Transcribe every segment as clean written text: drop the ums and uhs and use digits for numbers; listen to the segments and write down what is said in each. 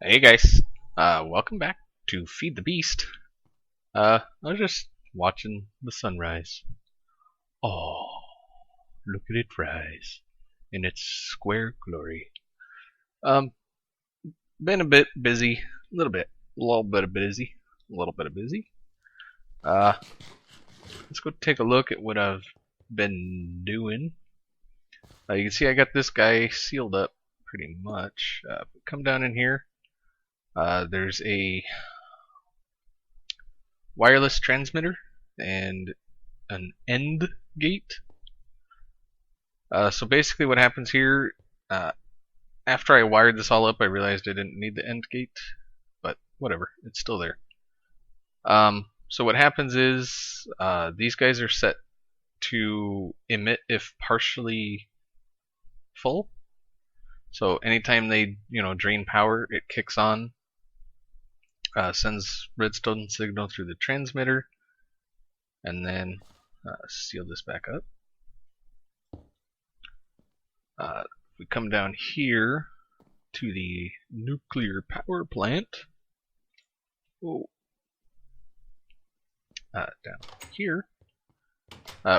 Hey guys, welcome back to Feed the Beast. I was just watching the sunrise. Oh, look at it rise in its square glory. Um, been a bit busy, a little bit of busy, a little bit of busy. Uh, let's go take a look at what I've been doing. You can see I got this guy sealed up pretty much. Come down in here. There's a wireless transmitter and an end gate. So basically what happens here, after I wired this all up, I realized I didn't need the end gate, but whatever, it's still there. So what happens is these guys are set to emit if partially full. So anytime they drain power, it kicks on, sends redstone signal through the transmitter, and then seal this back up. If we come down here to the nuclear power plant, down here,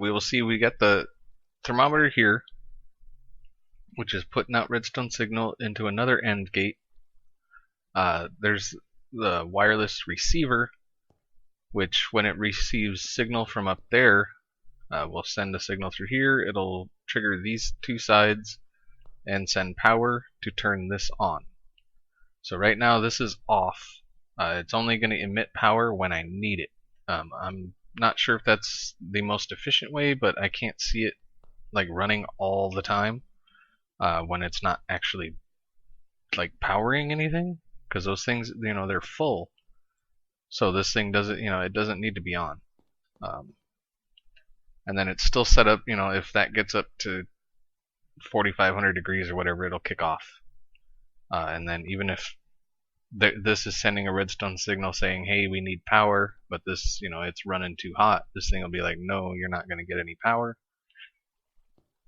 we will see we got the thermometer here, which is putting out redstone signal into another end gate. There's the wireless receiver, which when it receives signal from up there, will send a signal through here. It'll trigger these two sides and send power to turn this on. So right now this is off. It's only going to emit power when I need it. I'm not sure if that's the most efficient way, but I can't see it like running all the time when it's not actually like powering anything, because those things, they're full. So this thing doesn't, it doesn't need to be on. And then it's still set up, if that gets up to 4,500 degrees or whatever, it'll kick off. And then even if this is sending a redstone signal saying, hey, we need power, but this, it's running too hot, this thing will be like, no, you're not going to get any power.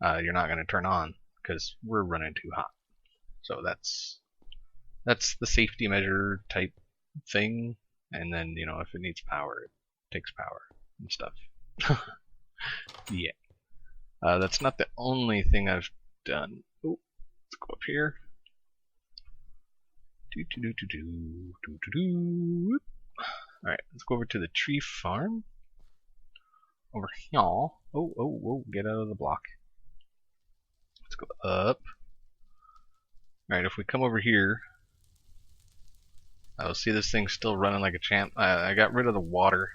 You're not going to turn on because we're running too hot. So that's the safety measure type thing. And then, if it needs power, it takes power and stuff. Yeah. That's not the only thing I've done. Oh, let's go up here. Alright, let's go over to the tree farm. Over here. Oh, get out of the block. Let's go up. Alright, if we come over here, I'll see this thing still running like a champ. I got rid of the water.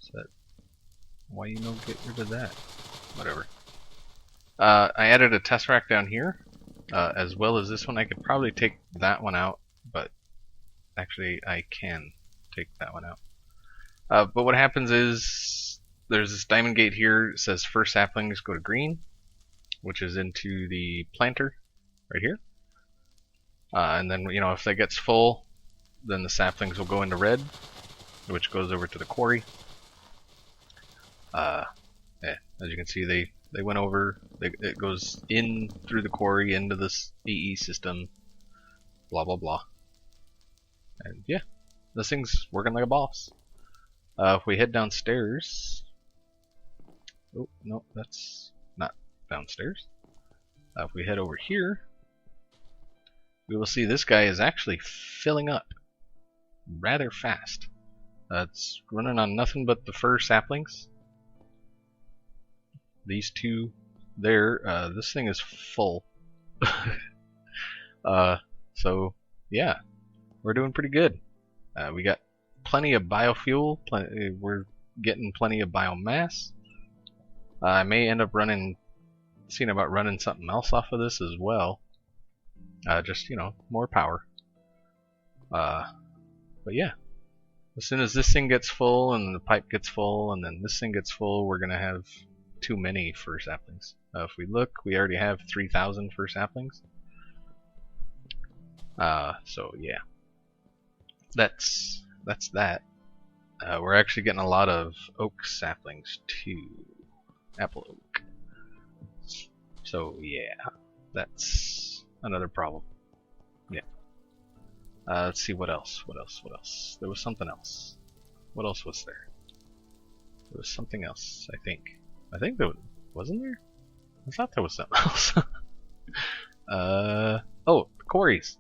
Is that why you don't get rid of that? Whatever. I added a test rack down here, as well as this one. I could probably take that one out, but actually I can take that one out. But what happens is there's this diamond gate here. It says first saplings go to green, which is into the planter right here. And then, if that gets full, then the saplings will go into red, which goes over to the quarry. As you can see, they went over. It goes in through the quarry into this AE system. Blah blah blah. And yeah, this thing's working like a boss. If we head downstairs, oh no, that's not downstairs. If we head over here, we will see this guy is actually filling up rather fast. It's running on nothing but the fir saplings. These two there, this thing is full. So yeah, we're doing pretty good. We got plenty of biofuel, we're getting plenty of biomass. I may end up seeing about running something else off of this as well. Just, more power. But yeah, as soon as this thing gets full and the pipe gets full and then this thing gets full, we're going to have too many fir saplings. If we look, we already have 3,000 fir saplings. So yeah, that's that. We're actually getting a lot of oak saplings too. Apple oak. So yeah, that's another problem. Yeah. Let's see what else. What else? What else? There was something else. What else was there? There was something else, I think. I think there wasn't there? I thought there was something else. Oh, quarries.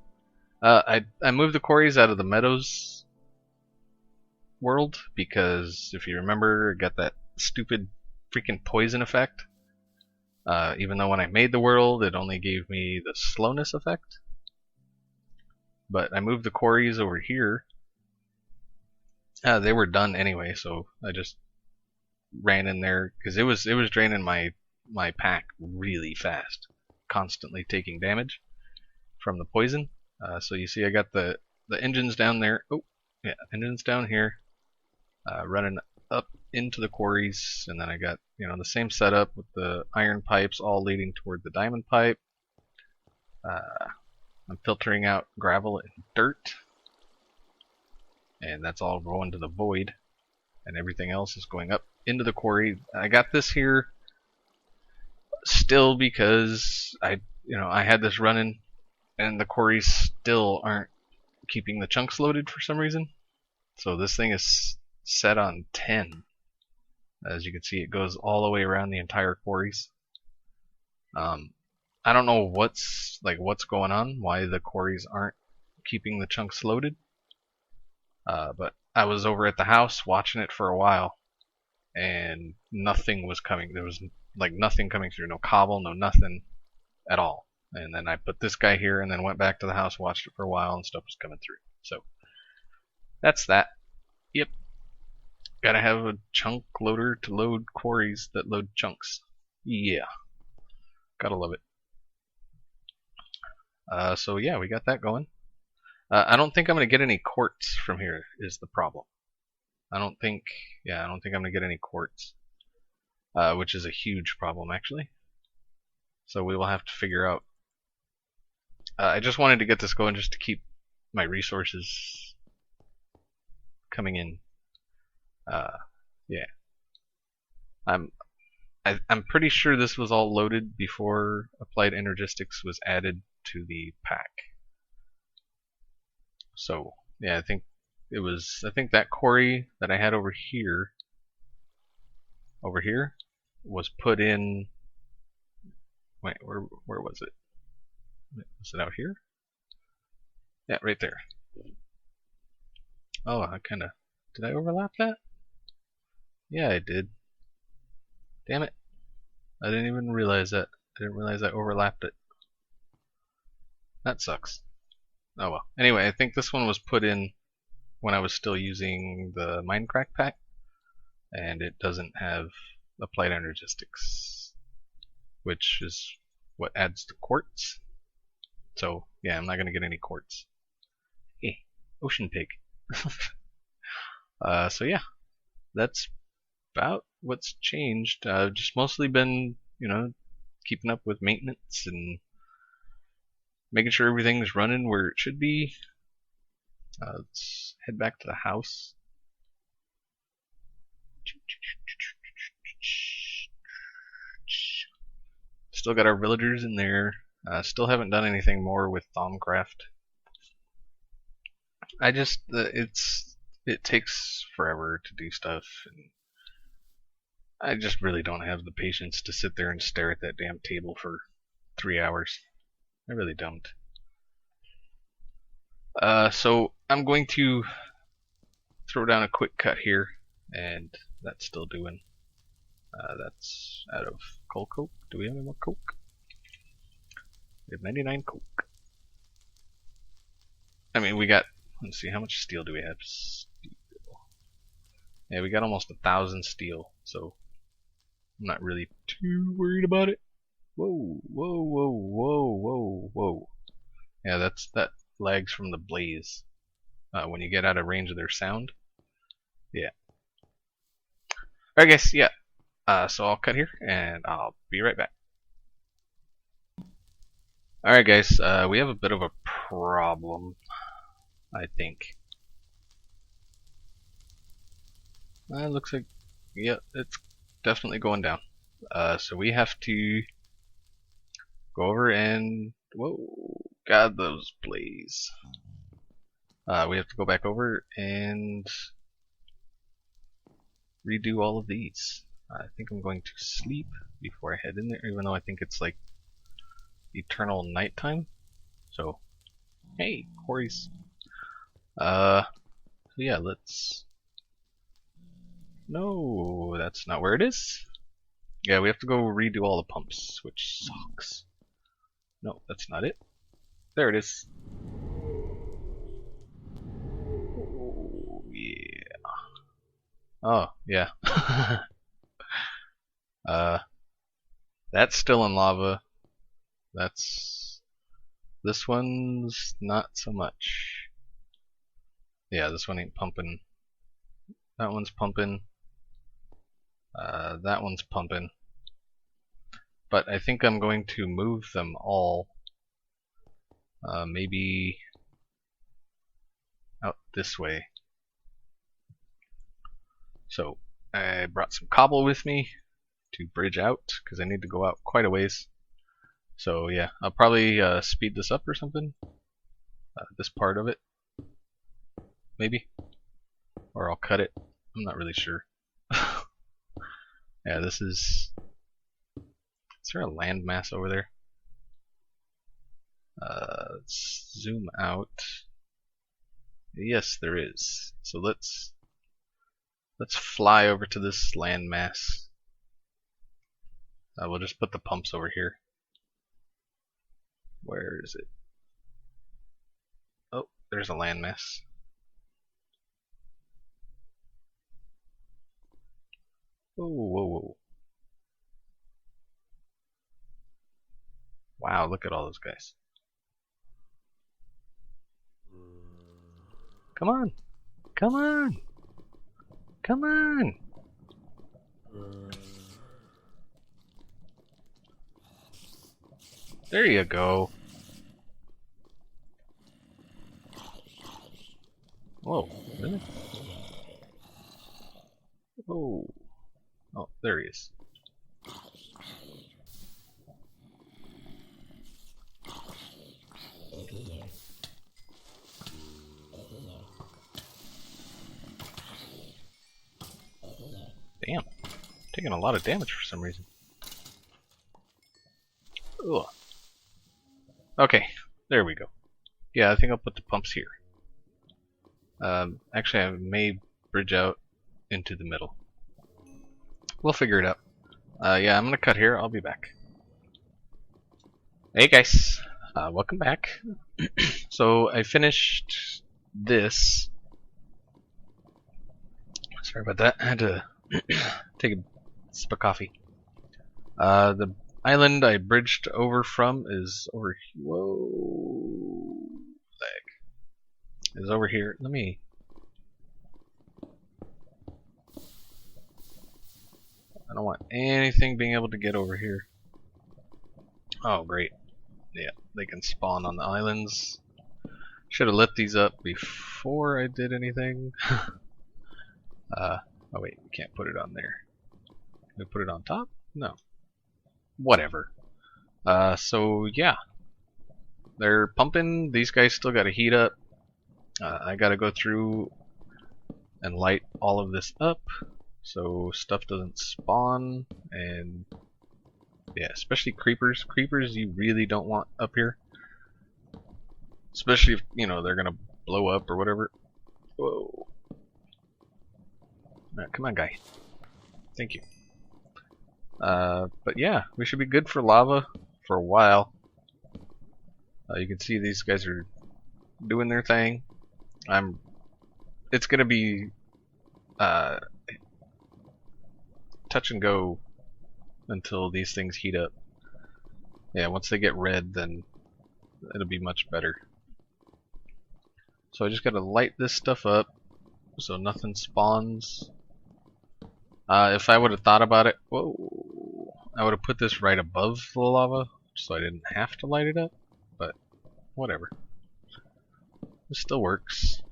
I moved the quarries out of the meadows world because if you remember, it got that stupid freaking poison effect. Even though when I made the world, it only gave me the slowness effect. But I moved the quarries over here. They were done anyway, so I just ran in there because it was draining my pack really fast, constantly taking damage from the poison. So you see, I got the engines down there. Oh, yeah, engines down here, running up into the quarries, and then I got the same setup with the iron pipes all leading toward the diamond pipe. I'm filtering out gravel and dirt, and that's all going to the void, and everything else is going up into the quarry. I got this here still because I had this running, and the quarries still aren't keeping the chunks loaded for some reason. So this thing is set on 10. As you can see, it goes all the way around the entire quarries. I don't know what's going on, why the quarries aren't keeping the chunks loaded. But I was over at the house watching it for a while, and nothing was coming. There was nothing coming through, no cobble, no nothing at all. And then I put this guy here, and then went back to the house, watched it for a while, and stuff was coming through. So that's that. Yep. Gotta have a chunk loader to load quarries that load chunks. Yeah. Gotta love it. So yeah, we got that going. I don't think I'm gonna get any quartz from here is the problem. I don't think I'm gonna get any quartz, which is a huge problem actually. So we will have to figure out. I just wanted to get this going just to keep my resources coming in. Yeah. I'm pretty sure this was all loaded before Applied Energistics was added to the pack. So yeah, I think that quarry that I had over here was put in. Wait, where was it? Was it out here? Yeah, right there. Oh, did I overlap that? Yeah, I did. Damn it. I didn't even realize that. I didn't realize I overlapped it. That sucks. Oh well. Anyway, I think this one was put in when I was still using the Minecraft pack, and it doesn't have Applied Energistics, which is what adds the quartz. So yeah, I'm not gonna get any quartz. Hey, ocean pig. So yeah, that's about what's changed. I've just mostly been, keeping up with maintenance and making sure everything's running where it should be. Let's head back to the house. Still got our villagers in there. Still haven't done anything more with Thaumcraft. It takes forever to do stuff, and I just really don't have the patience to sit there and stare at that damn table for 3 hours. I really don't. So I'm going to throw down a quick cut here, and that's still doing. That's out of coal coke. Do we have any more coke? We have 99 coke. I mean, we got. Let's see, how much steel do we have? Steel. Yeah, we got almost 1,000 steel, so I'm not really too worried about it. Whoa, whoa, whoa, whoa, whoa, whoa. Yeah, that lags from the blaze. When you get out of range of their sound. Yeah. Alright guys, yeah. So I'll cut here, and I'll be right back. Alright guys, we have a bit of a problem, I think. It looks like, yeah, it's definitely going down. So we have to go over and, whoa, God, those blaze. We have to go back over and redo all of these. I think I'm going to sleep before I head in there, even though I think it's like eternal nighttime. So, hey, quarries. So yeah, let's... No, that's not where it is. Yeah, we have to go redo all the pumps, which sucks. No, that's not it. There it is. Oh, yeah. Oh, yeah. That's still in lava. This one's not so much. Yeah, this one ain't pumping. That one's pumping. That one's pumping. But I think I'm going to move them all. Maybe out this way. So I brought some cobble with me to bridge out because I need to go out quite a ways. So yeah, I'll probably speed this up or something. This part of it, maybe, or I'll cut it. I'm not really sure. Yeah, this is. Is there a landmass over there? Let's zoom out. Yes, there is. So let's fly over to this landmass. We'll just put the pumps over here. Where is it? Oh, there's a landmass. Oh, whoa, whoa. Wow, look at all those guys. Come on! Come on! Come on! There you go. Whoa, really? Oh. Oh, there he is. Damn. Taking a lot of damage for some reason. Ugh. Okay, there we go. Yeah, I think I'll put the pumps here. Actually, I may bridge out into the middle. We'll figure it out. Yeah, I'm gonna cut here. I'll be back. Hey guys, welcome back. So I finished this. Sorry about that. I had to take a sip of coffee. The island I bridged over from is over here. Whoa, lag. Is over here. Let me. I don't want anything being able to get over here. Oh, great. Yeah, they can spawn on the islands. Should have lit these up before I did anything. Oh wait, we can't put it on there. Can we put it on top? No. Whatever. So yeah. They're pumping. These guys still gotta heat up. I gotta go through and light all of this up so stuff doesn't spawn, and yeah, especially creepers. Creepers you really don't want up here. Especially if, you know, they're gonna blow up or whatever. Whoa. Alright, come on, guy. Thank you. But yeah, we should be good for lava for a while. You can see these guys are doing their thing. It's gonna be touch and go until these things heat up. Yeah, once they get red, then it'll be much better. So I just gotta light this stuff up so nothing spawns. If I would have thought about it, whoa, I would have put this right above the lava so I didn't have to light it up, but whatever. This still works.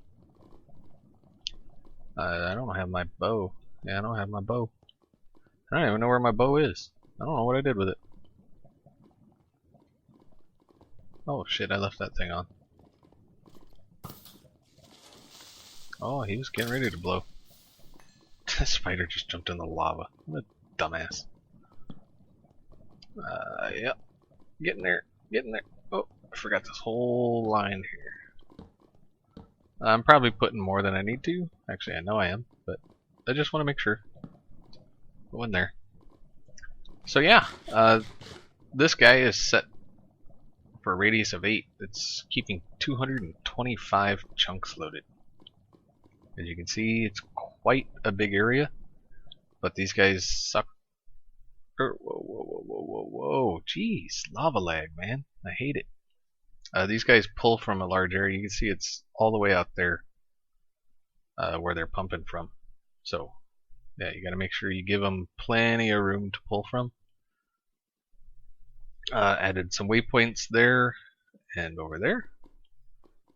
I don't have my bow. Yeah, I don't have my bow. I don't even know where my bow is. I don't know what I did with it. Oh shit, I left that thing on. Oh, he was getting ready to blow. The spider just jumped in the lava. What a dumbass. Yep. Getting there. Getting there. Oh, I forgot this whole line here. I'm probably putting more than I need to. Actually, I know I am, but I just want to make sure. Go in there. So yeah, this guy is set for a radius of 8. It's keeping 225 chunks loaded. As you can see, it's quite a big area, but these guys suck. Whoa, whoa, whoa, whoa, whoa, whoa! Jeez, lava lag, man. I hate it. These guys pull from a large area. You can see it's all the way out there where they're pumping from. So, yeah, you got to make sure you give them plenty of room to pull from. Added some waypoints there and over there.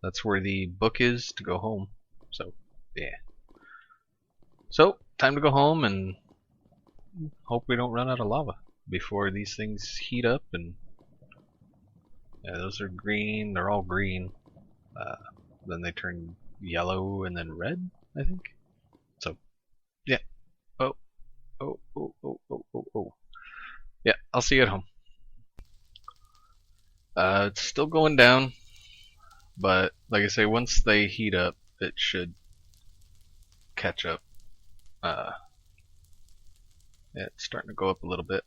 That's where the book is to go home. So, yeah. So, time to go home and hope we don't run out of lava before these things heat up. And yeah, those are green. They're all green. Then they turn yellow and then red, I think. So, yeah. Oh, oh, oh, oh, oh, oh, oh. Yeah, I'll see you at home. It's still going down, but like I say, once they heat up, it should catch up. Yeah, it's starting to go up a little bit.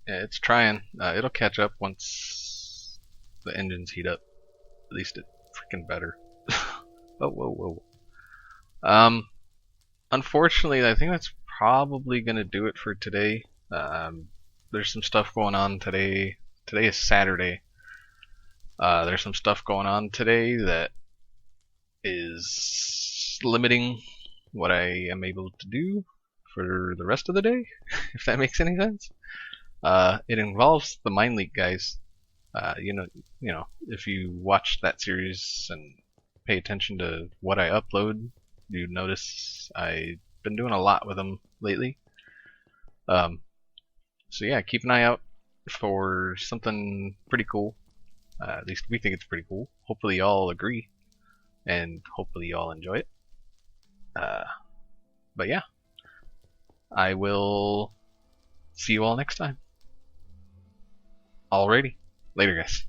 Yeah, it's trying. It'll catch up once the engines heat up. At least it's freaking better. Oh, whoa, whoa. Unfortunately, I think that's probably gonna do it for today. There's some stuff going on today. Today is Saturday. There's some stuff going on today that is limiting what I am able to do for the rest of the day, if that makes any sense. It involves the Mind Leak guys. You know, if you watch that series and pay attention to what I upload, you notice I've been doing a lot with them lately. So yeah, keep an eye out for something pretty cool. At least we think it's pretty cool. Hopefully y'all agree, and hopefully y'all enjoy it. But yeah, I will see you all next time. Alrighty, later guys.